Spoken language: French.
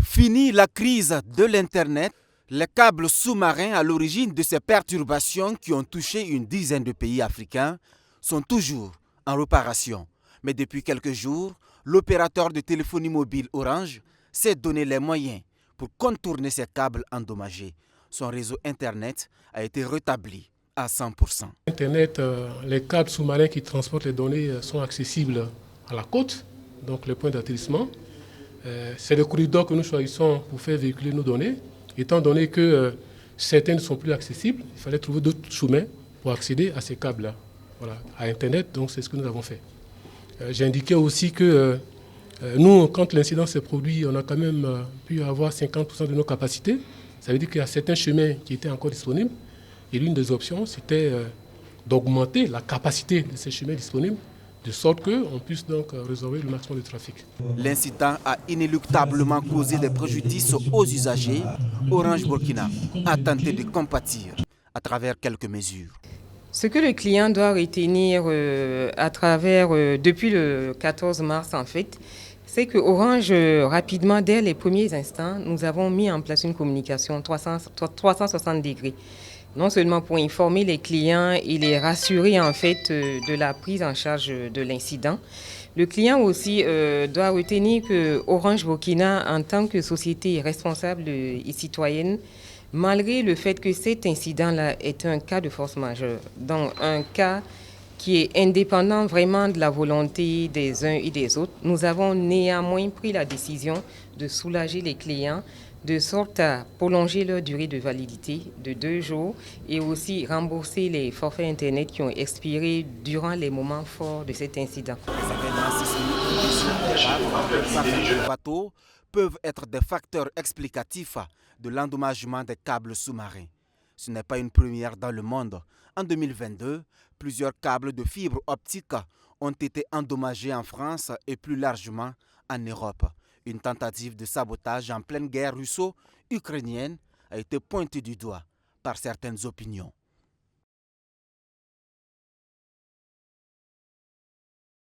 Fini la crise de l'Internet, les câbles sous-marins à l'origine de ces perturbations qui ont touché une dizaine de pays africains sont toujours en réparation. Mais depuis quelques jours, l'opérateur de téléphonie mobile Orange s'est donné les moyens pour contourner ces câbles endommagés. Son réseau Internet a été rétabli à 100%. Internet, les câbles sous-marins qui transportent les données sont accessibles à la côte, donc les points d'atterrissement. C'est le corridor que nous choisissons pour faire véhiculer nos données. Étant donné que certains ne sont plus accessibles, il fallait trouver d'autres chemins pour accéder à ces câbles-là, voilà, à Internet. Donc c'est ce que nous avons fait. J'ai indiqué aussi que nous, quand l'incident s'est produit, on a quand même pu avoir 50% de nos capacités. Ça veut dire qu'il y a certains chemins qui étaient encore disponibles. Et l'une des options, c'était d'augmenter la capacité de ces chemins disponibles, de sorte qu'on puisse donc résorber le maximum de trafic. L'incident a inéluctablement causé des préjudices aux usagers. Orange Burkina a tenté de compatir à travers quelques mesures. Ce que le client doit retenir depuis le 14 mars en fait, c'est que Orange, rapidement, dès les premiers instants, nous avons mis en place une communication 360 degrés. Non seulement pour informer les clients et les rassurer en fait de la prise en charge de l'incident. Le client aussi doit retenir que Orange Burkina, en tant que société responsable et citoyenne, malgré le fait que cet incident-là est un cas de force majeure, donc un cas qui est indépendant vraiment de la volonté des uns et des autres, nous avons néanmoins pris la décision de soulager les clients de sorte à prolonger leur durée de validité de 2 jours et aussi rembourser les forfaits Internet qui ont expiré durant les moments forts de cet incident. Les bateaux peuvent être des facteurs explicatifs de l'endommagement des câbles sous-marins. Ce n'est pas une première dans le monde. En 2022, plusieurs câbles de fibre optique ont été endommagés en France et plus largement en Europe. Une tentative de sabotage en pleine guerre russo-ukrainienne a été pointée du doigt par certaines opinions.